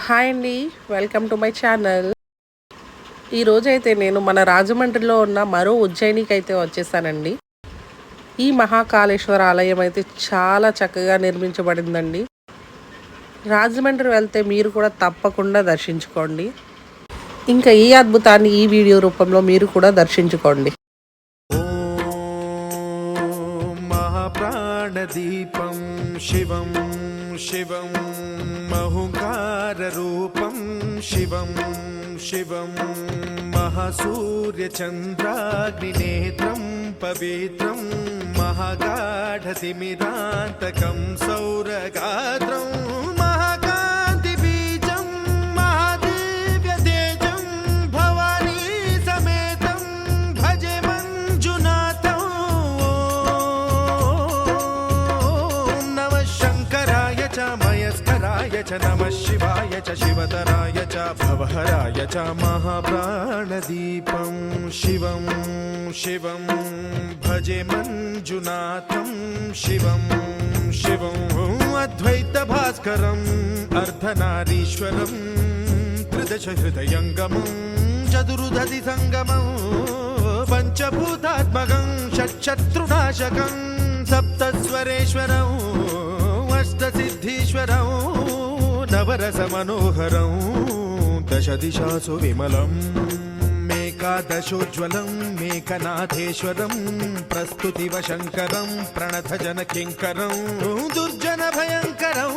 Hi అండి. Welcome to my channel. ఈరోజైతే నేను మన రాజమండ్రిలో ఉన్న మరో ఉజ్జయినికి అయితే వచ్చేసానండి. ఈ మహాకాళేశ్వర ఆలయం అయితే చాలా చక్కగా నిర్మించబడిందండి. రాజమండ్రి వెళ్తే మీరు కూడా తప్పకుండా దర్శించుకోండి. ఇంకా ఈ అద్భుతాన్ని ఈ వీడియో రూపంలో మీరు కూడా దర్శించుకోండి. మహాప్రాణదీపం శివం శివం మహుంకారరూపం శివం శివం మహాసూర్యచంద్రాగ్నినేత్రం పవిత్రం మహాగాఢతిమిరాంతకం సౌరగాత్రం మహాకాంతిబీజం మహాదివ్యతేజం భవానీ సమేతం భజే మంజునాథం. ఓం నమః శంకరాయ చ మయస్కరాయ చ నమః శివాయ చ శివతరాయ చ భవహరాయ చ మహాప్రాణదీపం శివం శివం భజే మంజునాథం శివం శివం అద్వైత భాస్కరం అర్ధనారీశ్వరం త్రిదశ హృదయంగమం చతురుదధి సంగమం పంచభూతాత్మకం షట్శత్రునాశకం సప్తస్వరేశ్వరం అష్టసిద్ధీశ్వరం నవరస మనోహరం దశ దిశాసు విమలం మేకాదశోజ్వలం మేకనాథేశ్వరం ప్రస్తుతివ శంకరం ప్రణత జన కింకరం దుర్జన భయంకరం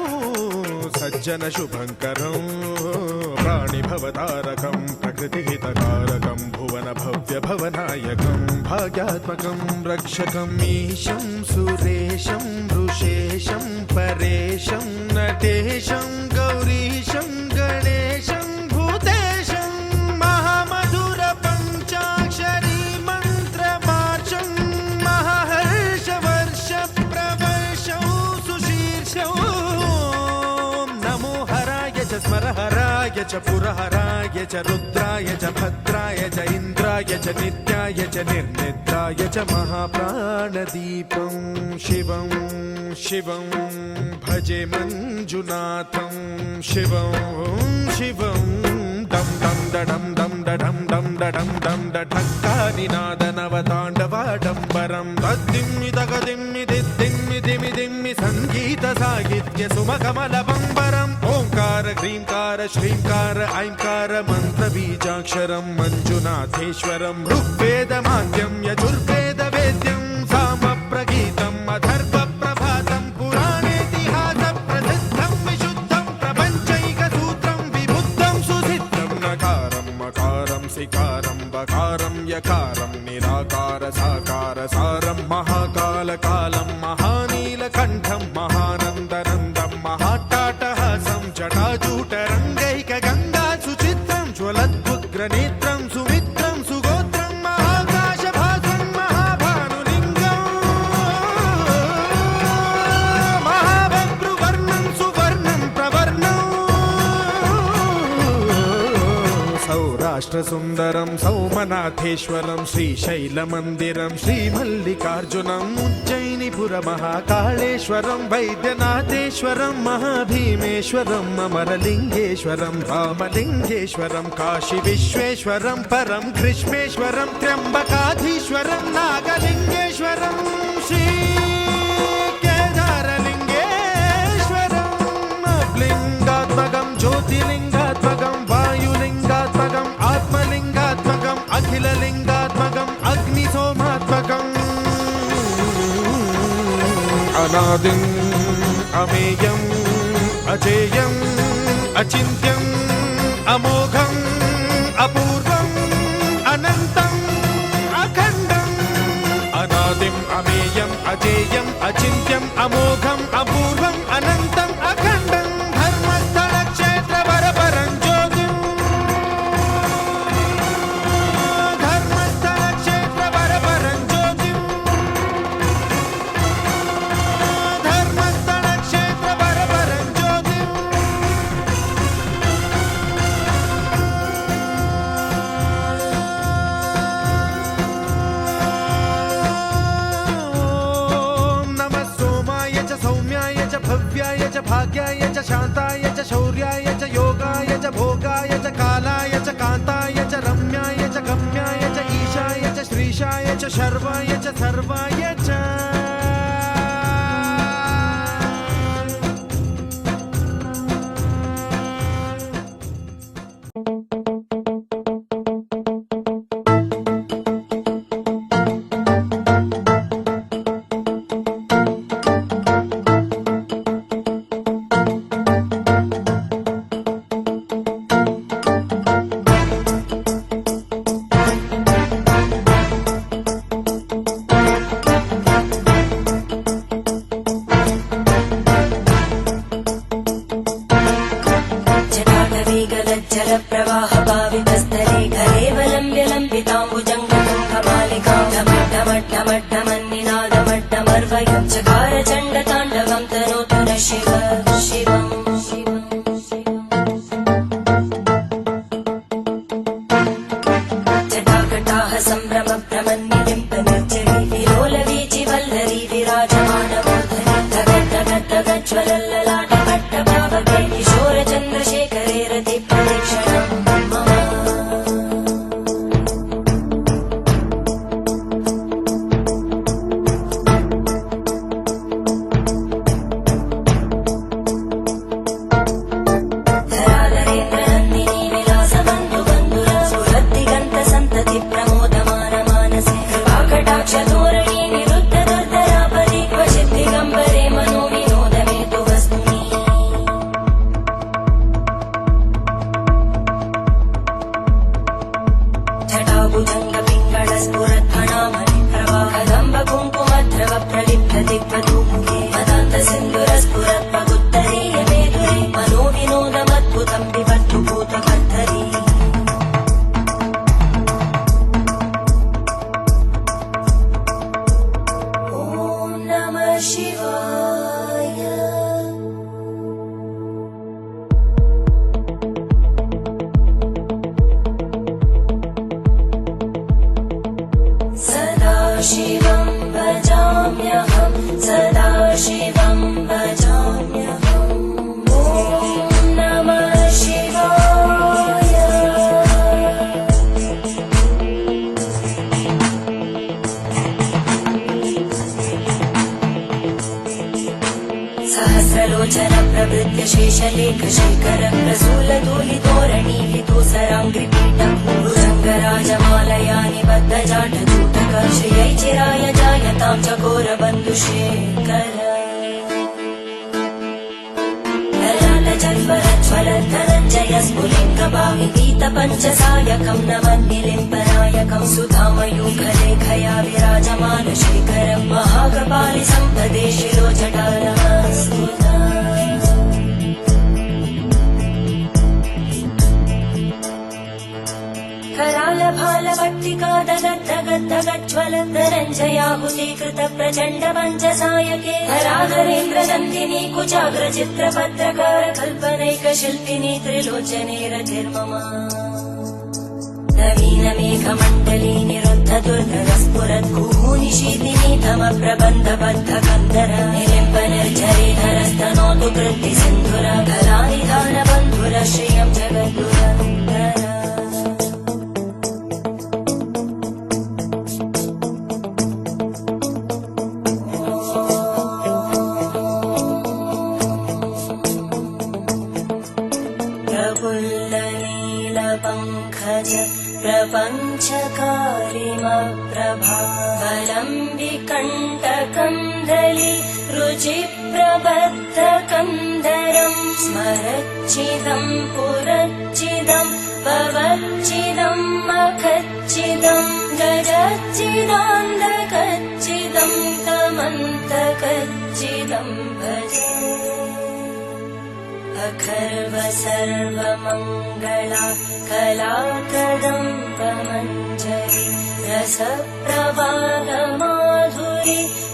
సజ్జన శుభంకరం ప్రాణిభవతారకం ప్రకృతిహితకారకం భువన భవ్య భవనాయకం భాగ్యాత్మకం రక్షకం ఈశం సురేశం ఋషేశం పరేశం నటేశం గౌరీశం గణేశం భూతేశం మహామధుర పంచాక్షరీ మంత్రమార్చం మహాహర్షవర్ష ప్రవర్షం సుశీర్షం నమో హరాయ చ స్మరహరాయ చ పురహరాయ చ రుద్రాయ చ భద్రాయ చ ఇంద్రాయ చ నిత్యాయ చ నిర్నిద్రాయ చ మహాప్రాణదీపం శివం శివం భజే మంజునాథం శివం శివం డం డం డడం డం డడం డం డడం డం డఢక్కానినాద నవతాండవాడంబరం తద్దిమ్మి తగదిమ్మి దిద్దిమ్మి దిమి దిమ్మి సంగీత సాహిత్య సుమకమల బంబరం ఓంకార హ్రీంకార శ్రీంకార ఐంకార మంత్ర బీజాక్షరం మంజునాథేశ్వరం ఋగ్వేద మాద్యం యజుర్వేద వేద్యం సామ ప్రగీతం అథర్వ ప్రభాతం పురాణేతిహాస ప్రసిద్ధం విశుద్ధం ప్రపంచైక సూత్రం విబుద్ధం సుసిద్ధం నకారం మకారం సికారం బకారం యకారం నిరాకార సాకార సారం మహాకాల కాలం మహానీలకంఠం మహానందనందం మహాటాటహాసం జటాజూటరంగైక గంగా సుచిత్రం జ్వలద్వుగ్రనేత్రం సుమిత్రం సుగోత్రం మహాకాశభాసం మహాభానులింగం మహాభద్రువర్ణం సువర్ణం ప్రవర్ణం సౌరాష్ట్ర సుందరం సౌమనాథేశ్వరం శ్రీశైలమందిరం శ్రీమల్లికార్జునం ఉజ్జయినిపుర మహాకాళేశ్వరం వైద్యనాథేశ్వరం మహాభీమేశ్వరం అమరలింగేశ్వరం రామలింగేశ్వరం కాశీ విశ్వేశ్వరం పరం కృష్ణేశ్వరం త్ర్యంబకాధీశ్వరం నాగలింగేశ్వరం శ్రీ కేదారలింగేశ్వరం లింగాత్మకం జ్యోతిలింగాత్మకం వాయులింగాత్మకం ఆత్మలింగాత్మకం అఖిలలింగాత్మకం అగ్నిసోమాత్మకం అనాదిం అమేయం అజేయం అచింత్యం అమోఘం అపూర్వం అనంతం అఖండం అనాదిం అమేయం అజేయం అచింత్యం అమోఘం అపూర్వం అనంతం అఖండం ధర్మస్థల క్షేత్ర వరపరం జ్యోతిం ధర్మస్థల క్షేత్ర వరపరం జ్యోతిం ధర్మస్థల క్షేత్ర వరపరం జ్యోతిం ఓం నమః సోమాయ చ సౌమ్యాయ చ భవ్యాయ च भाग्याय च शान्ताय च शौर्याय च योगाय शर्वाय च सर्वाय च प्रवाह पावितस्थले कलेवलम्ब्य लम्बिताम्बुजङ्गमट्टमट्टमट्टमन्निनादमट्टमर्वयं चकार चण्डताण्डवं तनोतु न शिव शिवम् जटाकटाः सम्भ्रम भ्रमन्निलिम्ब निर्जरी विलोलवीचि वल्लरी विराजमानमूर्धनि धगद्धगद्धगज्ज्वलल्ललाटपट्टभावके किशोरचन्द्रशेखरे रति प्रदक्षिणम् धराधरेन्द्रनन्दिनी विलासबन्धुबन्धुर सुहृद्दिगन्त सन्तति प्रमोदमान मानसे कृपाकटाक्षधोरणी निरुद्ध दुर्धरापदि क्वचित् दिगम्बरे मनो विनोदमेतु वस्तुनि जटाभुजङ्गपिङ्गळस्फुरत्फणामणिप्रवाहदम्ब कुङ्कुमद्रव प्रलिप्त दिग्वधूमुखे मदान्तसिन्धुरस्फुरत्पगुत्तरीय मेधुरे मनो विनोदमद्भुतं विबद्धु भूतकद्धरी ॐ नमः शिवाय सदाशिवं भजाम्यहं सदाशिवं भजाम्यहम् ॐ नमः शिवाय सहस्रलोचन प्रभृत्य शेषलेख शेखर प्रसूलधूलितोरणी विदूसराङ्घ्रिपीठं भुजङ्गराजमालया निबद्धजाटजूटक श्रियै चिराय जायतां चकोरबन्धुशेखर ललाटजल्परज्ज्वलद्धनञ्जय स्फुलिङ्गभाविपीतपञ्चसायकं नमन्निलिम्बनायकं सुधामयूखलेखया विराजमानशेखरं महाकपालि सम्पदे शिरोजटालस्तुता करालभालभट्टिका दगद्धगद्धगज्ज्वलद्धनञ्जयाहुतीकृत प्रचण्ड पञ्चसायके धराधरेन्द्रनन्दिनी कुचाग्रचित्रपत्रकार कल्पनैकशिल्पिनी त्रिलोचने रतिर्मम नवीनमेघमण्डली निरुद्ध दुर्धरस्फुरद्भूनिशीतिनी तमप्रबन्धबद्धकन्धर निलिम्ब निर्झरीधरस्तनोतु कृत्तिसिन्धुर कलानिधानबन्धुर श्रियं जगद्गुरन्धर प्रफुल्लनीलपङ्कज प्रपञ्चकारिमप्रभावलम्बिकण्टकन्दली रुचिप्रबद्धकन्धरं स्मरच्चिदं पुरच्चिदं भवच्चिदं मखच्चिदं गजच्चिदान्धकच्चिदं तमन्तकच्चिदं भजे अखर्व सर्वमङ्गला कलाकदम्बमञ्जरी रसप्रवाहमाधुरी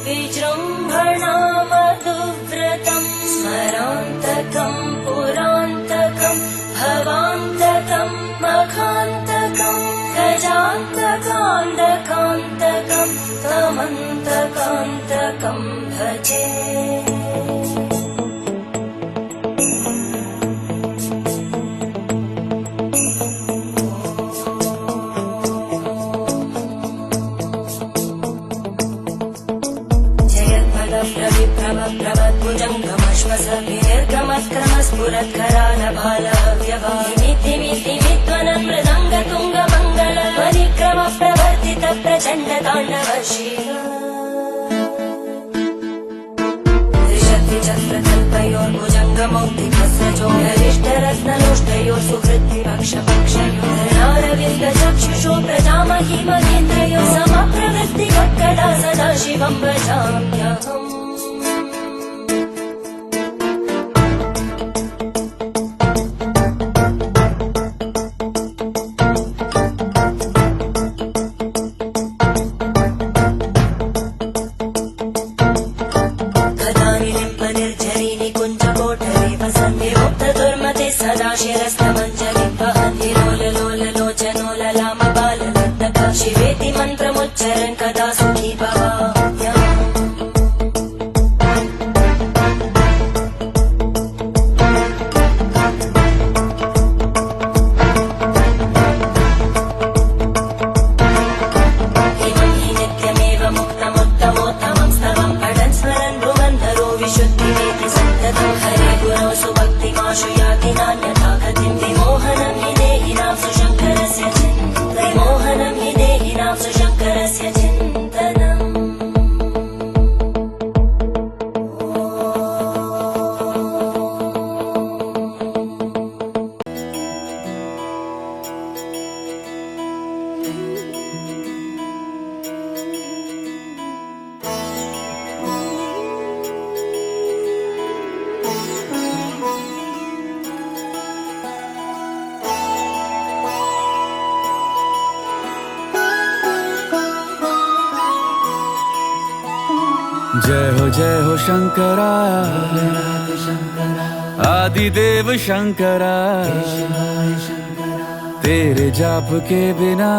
विजृम्भणा मधुव्रतं स्मरान्तकं पुरान्तकं भवान्तकं मखान्तकं गजान्तकान्तकान्तकं तमन्तकान्तकं भजे करालभालव्यभामिद्धिमिद्धिमिद्वनं मृदङ्गतुङ्गमङ्गल परिक्रम प्रवर्तित प्रचण्ड ताण्डव शिव त्रिशक्तिचक्रकल्पयोर्भुजङ्गमौक्तिकस्रजोगरिष्ठरत्नलोष्टयोः सुहृद्विपक्षपक्षयोर्नारविन्दचक्षुषो प्रजामहि महेन्द्रयोः समप्रवृत्तिवक्कदा सदा शिवं भजाम्यहम् शिवेति मन्त्रमुच्चरन् कदा सुखी भवाम्यहम् इमं हि नित्यमेव मुक्तमुत्तमोत्तमं स्तवं पठन् स्मरन् भ्रुवन्धरो विशुद्धिमेति सन्ततं हरे गुरौ सुभक्तिमाशु याति नान्यथा गतिं विमोहनं हि देहिनां सुशङ्करस्य विमोहनं हि देहिनां सुशङ्करस्य चिन्तनम् जय हो शंकरा आदिदेव शंकरा तेरे जाप के बिना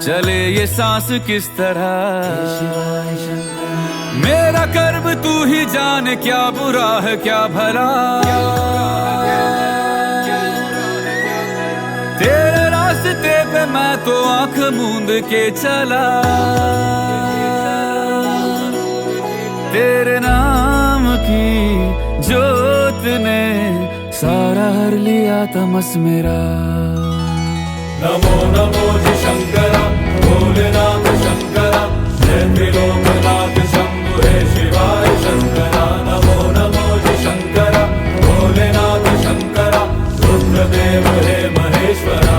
चले ये सांस किस तरह मेरा कर्म तू ही जाने क्या बुरा है क्या भला तेरे रास्ते पे मैं तो आंख मूंद के चला तेरे नाम की जोत ने सारा हर लिया तमस मेरा नमो नमो जी शंकरा भोलेनाथ शंकरा जय त्रिलोकनाथ शंभु हे शिवाय शंकरा नमो नमो जी शंकरा भोलेनाथ शंकरा रुद्रदेव हे महेश्वरा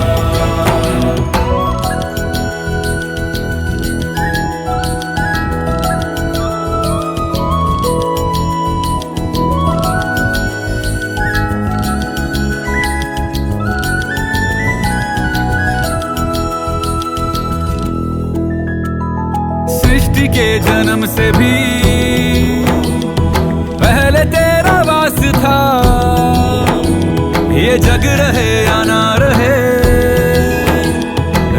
सृष्टि के जन्म से भी पहले तेरा वास था ये जग रहे या ना रहे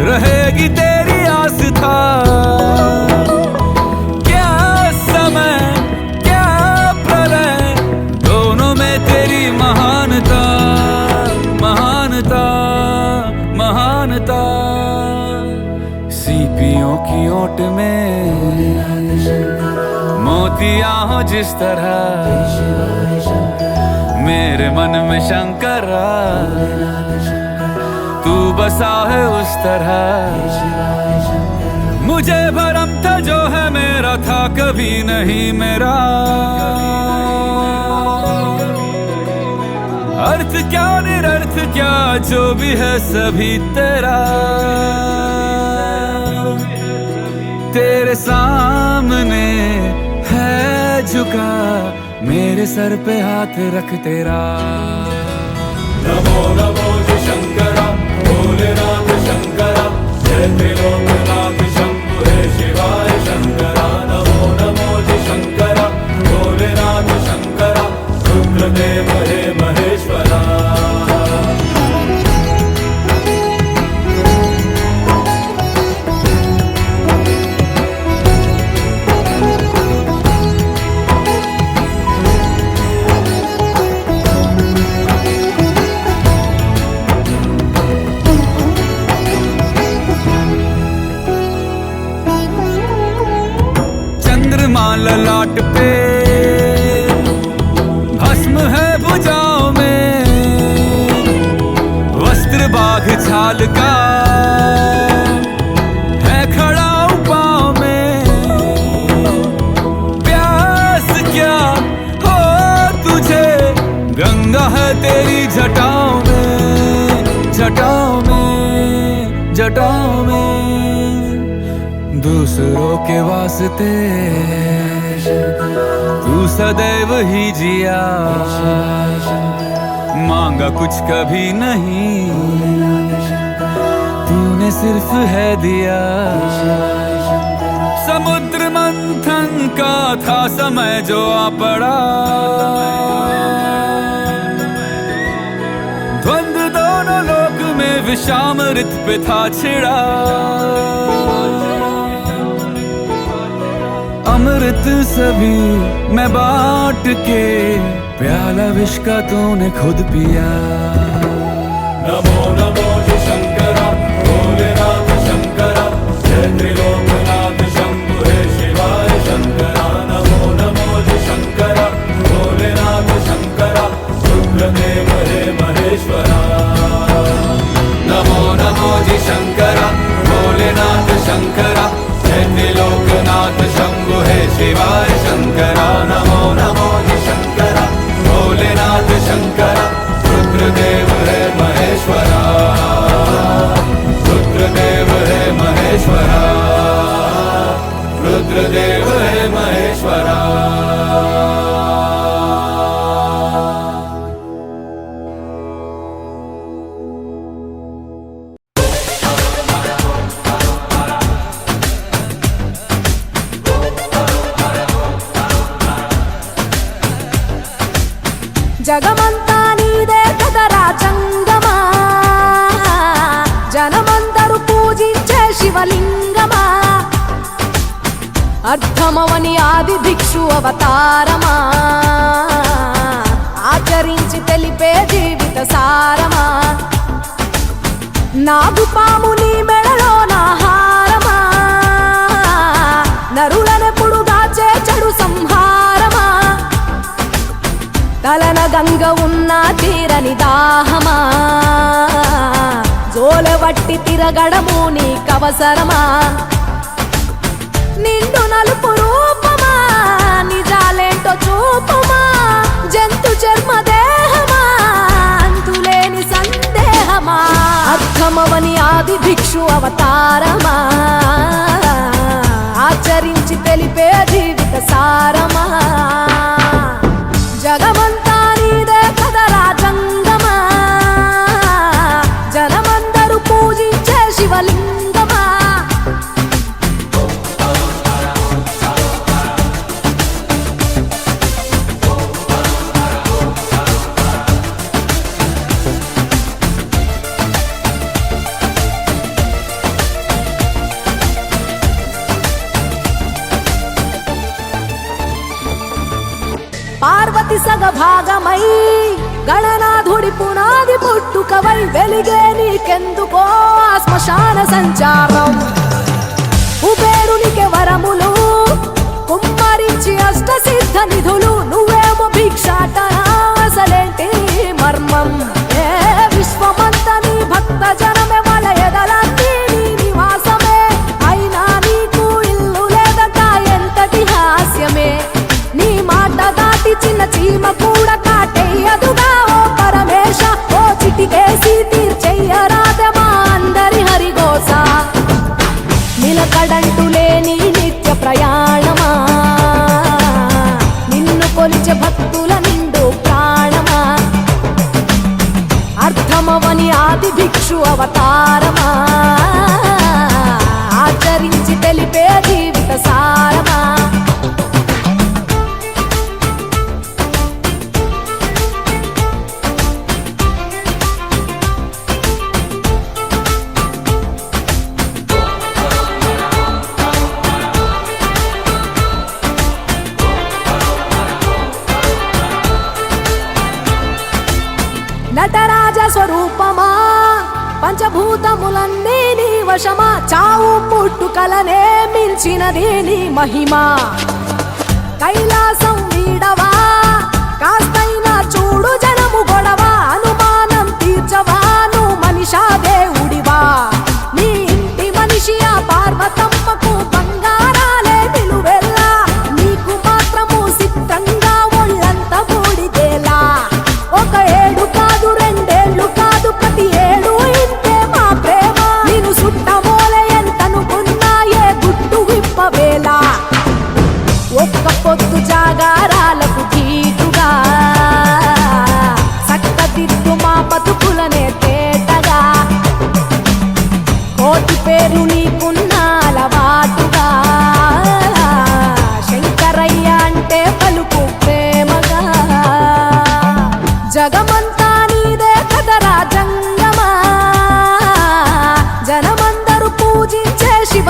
रहेगी तेरी आस था क्या समय क्या प्रलय दोनों में तेरी महानता महानता महानता सीपियों की ओट में मोतियां हो जिस तरह मेरे मन में शंकरा तू बसा है उस तरह मुझे भरम था जो है मेरा था कभी नहीं मेरा अर्थ क्या निरर्थ क्या जो भी है सभी तेरा तेरे सामने है झुका मेरे सर पे हाथ रख तेरा नमो नमो जी शंकरा भोलेनाथ शंकरा जय त्रिलोकनाथ शंभु हे शिवाय शंकरा नमो नमो जी शंकरा भोलेनाथ शंकरा रुद्रदेव हे महेश्वरा साल का है खड़ा हूं पाँव में, प्यास क्या हो तुझे, गंगा है तेरी जटाओं में, जटाओं में, जटाओं में। दूसरों के वास्ते तू सदैव ही जिया, मांगा कुछ कभी नहीं, तूने सिर्फ है दिया। समुद्र मंथन का था समय जो आ पड़ा, द्वंद दोनों लोक में विषामृत पे था छिड़ा। अमृत सभी मैं बांट के, प्याला विष का तूने खुद पिया। नमो नमो जी शंकरा, भोलेनाथ शंकरा, जय त्रिलोकनाथ शंभु हे शिवाय शंकरा। नमो नमो जी शंकरा, भोलेनाथ शंकरा, रुद्रदेव हे महेश्वरा। नमो नमो जी शंकरा, भोलेनाथ शंकरा, जय त्रिलोकनाथ शंभु हे शिवाय शंकरा। नमो नमो जी शंकरा, भोलेनाथ शंकरा, रुद्रदेव हे महेश्वरा, रुद्रदेव हे महेश्वरा, रुद्रदेव हे महेश्वरा। జగమంతా నీదే కదరా జంగమా, జనమందరూ పూజించే శివలింగమా, అర్థమవని ఆది భిక్షు అవతారమా, ఆచరించి తెలిపే జీవిత సారమా, నాగుపాము నీ మెడలో నా హారమా, నరులనెప్పుడు దాచే చెడు సంహారమా, తలన గంగ ఉన్న తీరని దాహమా, జోలవట్టి తిరగడము నీకవసరమా, నిండు నలుపు రూపమా, నిజాలేంటో చూపుమా, జంతు చర్మ దేహమా, అంతులేని సందేహమా, అర్థమవని ఆది భిక్షు అవతారమా, ఆచరించి తెలిపే జీవిత సారమా, జగమంతా నీదే కదరా జంగమా, జనమందరూ పూజించే శివలింగమా. పార్వతి సగభాగమై గణనాథుడి పునాది పుట్టుకవై, వెలిగే నీకెందుకో ఆ శ్మశాన సంచారం, కుబేరునికి వరములు కుమ్మరించి అష్ట సిద్ధ నిధులు, నువ్వేమో భిక్షాటన అసలేంటి మర్మం, ఏ విశ్వమంత నీ భక్త జనమే, వాళ్ళ ఎదలన్నీ నీ నివాసమే, అయినా నీకు ఇల్లు లేదట ఎంతటి హాస్యమే, నీ మాట దాటి చిన్న చీమ కూడా కాటేయదుగా ఓ పరమేశ, ఓ చిటికేసి తీర్చెయ్యరాదే మా అందరి హరిగోస, నిలకడంటూ లేని నిత్య ప్రయాణమా, నిన్ను కొలిచే భక్తుల నిండు ప్రాణమా, అర్థమవని ఆది భిక్షు అవతారమా, ఆచరించి తెలిపే జీవిత సారమా. నటరాజ స్వరూపమా, పంచభూతములన్నీ నీ వశమా, చావు పుట్టుకలనే మించినది నీ మహిమా, కైలాసం వీడవా, కాస్తైనా చూడు జనము గొడవ, అనుమానం తీర్చవా, నువ్వు మనిషా దేవుడివా.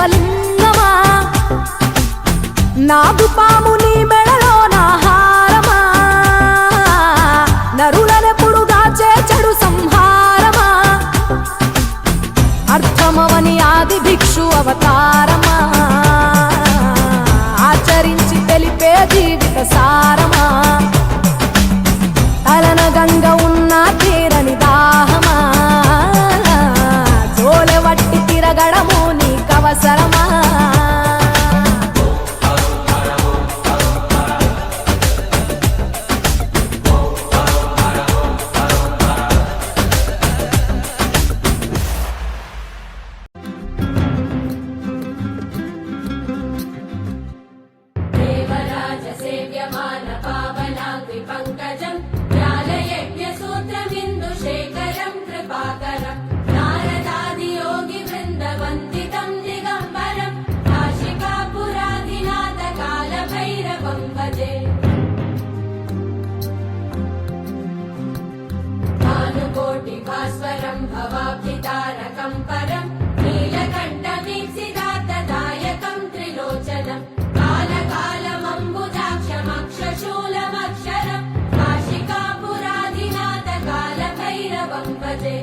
శివలింగమా నాగుపాము నీ మెడలో నా హారమా నరులనెప్పుడు దాచే చెడు సంహారమా అర్థమవని ఆది భిక్షు అవతారమా ఆచరించి తెలిపే జీవిత సారమా తలన గంగ ఉన్న తీరని దాహమా జోలె వట్టి తిరగడము నీకవసరమా देवराज सेव्यमान पावनाग्नि पङ्कजम् ज्ञानयज्ञसूत्रमिन्दुशेखरम् कृपाकरम् नारदादियोगि वृन्दवन्दितम् दिगम्बरम् काशिकापुराधिनाथ कालभैरवम् भजे भानुकोटिभास्वरम् भवाब्धितारकम् परम् नीलकण्ठमीप्सितार्थदायकम् त्रिलोचनम् कालकालमम्बुजाक्षमक्षशूलमक्षरम् काशिकापुराधिनाथ कालभैरवम् भजे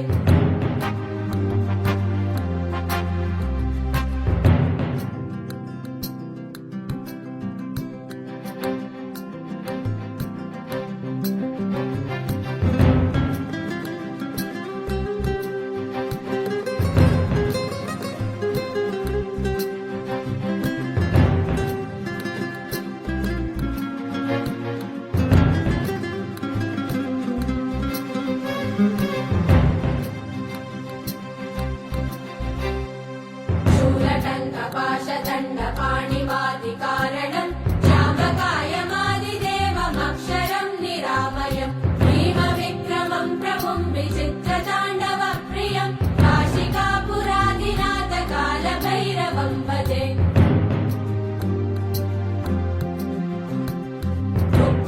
शूलटङ्कपाशदण्डपाणिवादिकारणम् श्यामकायमादिदेवमक्षरम् निरामयम् भीमविक्रमम् प्रभुम् विचित्रताण्डवप्रियम् काशिकापुराधिनाथ कालभैरवम् भजे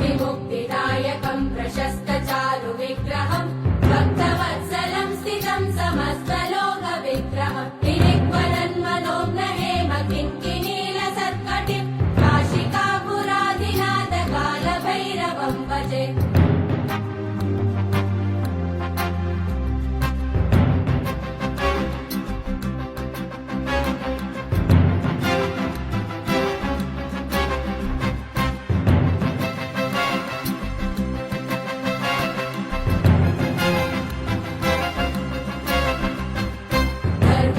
मुक्तिमुक्तिदायकम् प्रशस्तचारुविग्रहम् भक्तवत्सलम् स्थितम् समस्तलोकविग्रहम् निरिक्वलन्मनोग्रहेम किङ्किणीलसत्कटिम् काशिकापुराधिनाथ कालभैरवम् भजे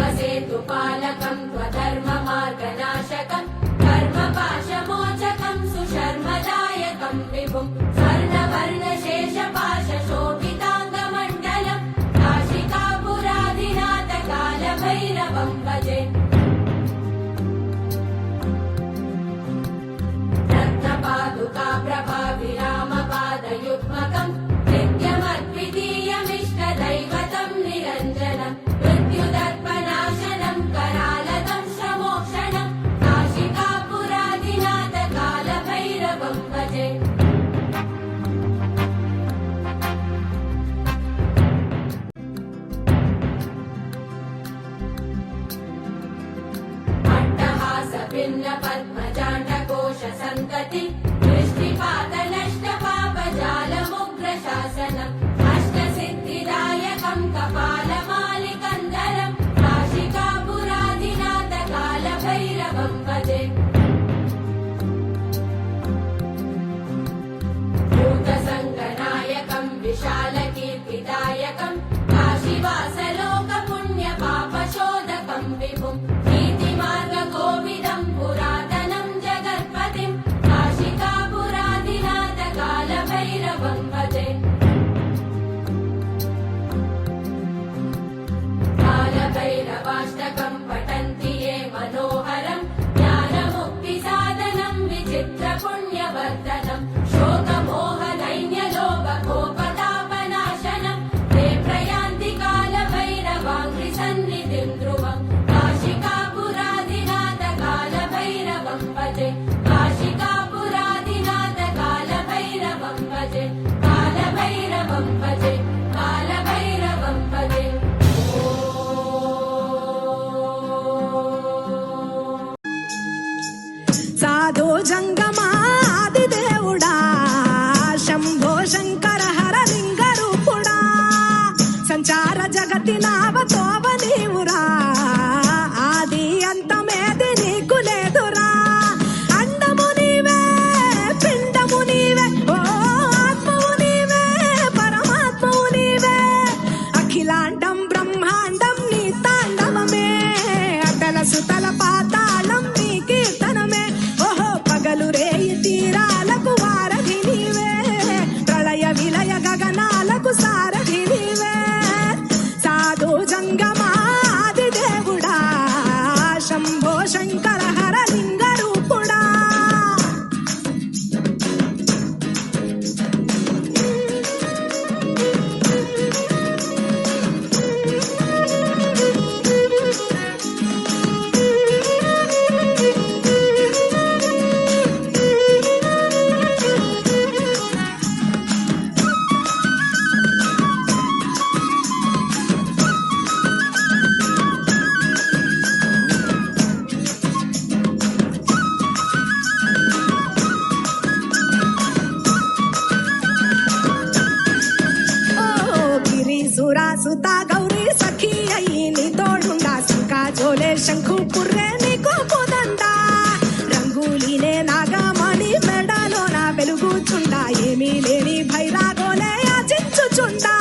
धर्मसेतुपालकम् त्वधर्ममार्गनाशकम् कर्मपाशमोचकम् सुशर्मदायकम् विभुम् स्वर्णवर्णशेषपाशशोभिताङ्गमण्डलम् काशिकापुराधिनाथ कालभैरवम् भजे रत्नपादुका प्रभाविरामपादयुग्मकम् नित्यमद्वितीयमिष्टदैवतम् निरञ्जनम् मृत्युदर्पनाशनम् करालदम् शमोक्षणम् काशिकापुराधिनाथ कालभैरवम् भजे अट्टहासभिन्न पद्मजाण्डकोश सन्तति दृष्टिपातनष्टपापजालमुग्रशासनम् अष्टसिद्धिदायकम् कपालमालिकन्दरम् काशिकापुराधिनाथ कालभैरवम् भजे भूतसङ्गनायकम् विशालकीर्तिदायकम् काशीवासलोकपुण्यपापशोधकम् विभुम् नीतिमार्गकोविदम् पुरातनम् जगत्पतिम् काशिकापुराधिनाथ कालभैरवम् भजे कालभैरवाष्टकम् पठन्ति ये मनोहरम् ज्ञानमुक्तिसाधनम् विचित्रपुण्यवर्धनम् शोकमोहनैन्यलोभकोपतापनाशनम् ते प्रयान्ति कालभैरवम् జగతినావ తోవ నీవురా ఆది అంతమేది నీకు లేదురా అండము నీవే పిండము నీవే ఓ ఆత్మవు నీవే పరమాత్మవు నీవే అఖిలాండం బ్రహ్మాండం నీ తాండవమే అటల సుతల పాతాళం నీ కీర్తనమే ఓహో పగలు రేయి తీరాలకు వారధి నీవే ప్రళయ విలయ గగనాలకు సారథి నీవే సాధు జంగమాది దేవుడా శంభో శంకర హర లింగ రూపుడా సుత గౌరీ సఖీ అయ్యి నీ తోడుండా సుఖా జోలే శంఖు పుర్రే నీకు పోదండా రంగులీనే నాగమణి మెడలో నా వెలుగుచుండా ఏమీ లేని భైరాగోలే యాచించుచుండా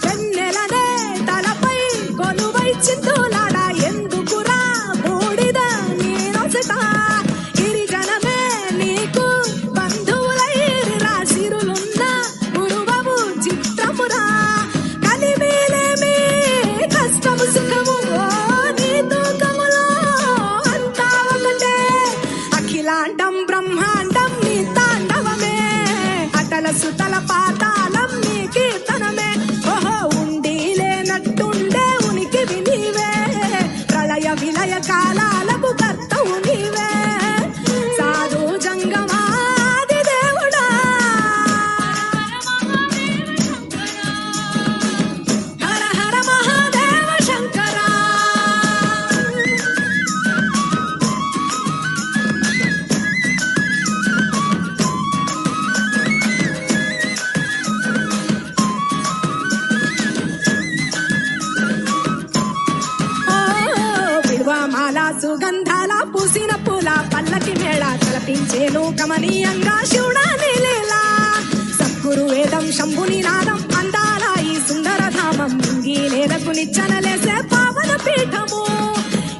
వెన్నెలనే తలపై కొలువై చిందులాడా ఎందుకురా బూడిద నీనొసట గిరిజనమే నీకు బంధువులై రాశిరులున్న గురువవు చిత్రమురా కలిమేలేమి కష్టము సుఖము ఓ నీ తూకములో అంతా ఒకటే అఖిలాండం బ్రహ్మాండం నీ తాండవమే అటల సుతల పాతాళం నీ కీర్తనమే ఓహో ఉండి లేనట్టుండే ఉనికివి నీవే ప్రళయ విలయ కాలాలకు కర్తవు నీవే సాధు జంగమాది దేవుడా హర హర మహాదేవ శంకర బిల్వమాల సుగంధాల పూసిన పూల పల్లకి మేళ తలపించేను కమనీయంగా శివుడా నీలీలా సద్గురు వేదం శంభుని నాదం అందాల ఈ సుందర ధామం నింగి నేలకు నిచ్చనలేసే పావన పీఠము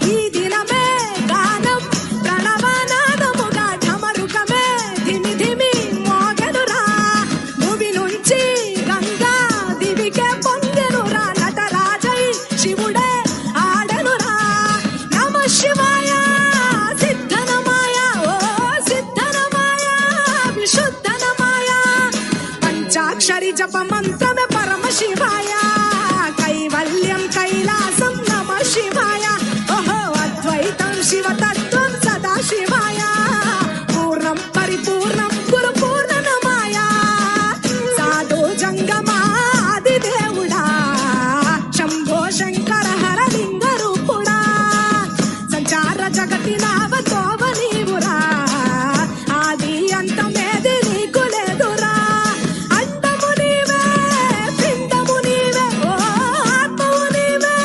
ఈ దినమే గానం ప్రణవనాదముగా ఢమరుకమే ధిమి ధిమి మోగెనురా భూమి నుంచి గంగా దివికే పొంగెనురా నటరాజై శివుడే ఆడెనురా నమ శివాయ సిద్ధనమాయ ఓ సిద్ధనమాయ విశుద్ధనమాయ పంచాక్షరి జప మంత్రమే పరమ శివాయ కైవల్యం కైలాసం నమ శివాయ ఓహో అద్వైతం శివతత్వం సదా శివాయ పూర్ణం పరిపూర్ణం గురు పూర్ణనమాయ సాధు జంగమాది దేవుడా శంభో శంకర హర లింగ రూపుడా సంచార జగతి నావ తోవ నీవురా ఆది అంతమేది నీకు లేదురా అండము నీవే పిండము నీవే ఓ ఆత్మవు నీవే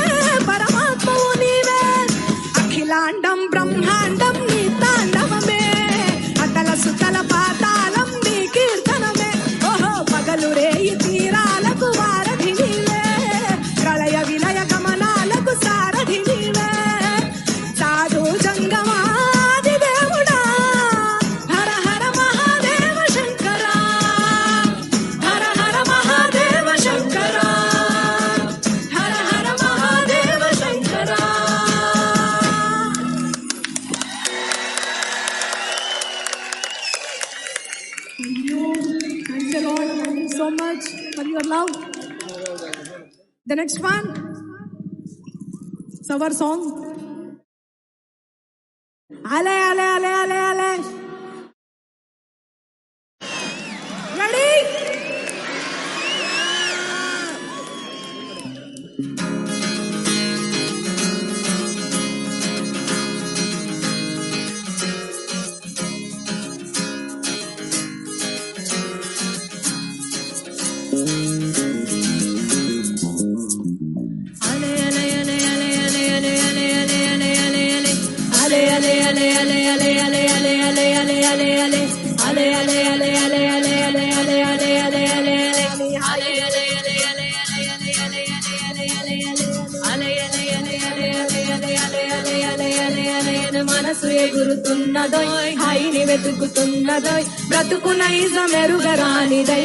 పరమాత్మవు నీవే అఖిలాండం బ్రహ్మాండం నీ తాండవమే అటల సుతల పాతాళం నీ కీర్తనమే ఓహో పగలు రేయి తీరాలకు వారధి నీవే ప్రళయ విలయ గమనాలకు సారథి నీవే సాధు జంగమాది దేవుడా హర హర మహాదేవ శంకర హర హర మహాదేవ శంకర హర హర Mahadeva Shankara Thank you, Lord. Thank you so much for your love. The next one is our song. Ale, ale, ale, ale, ale. Ready? ఎగురుతున్నదోయ్ హాయిని వెతుకుతున్నదోయ్ బ్రతుకు నైజ మెరుగరానిదై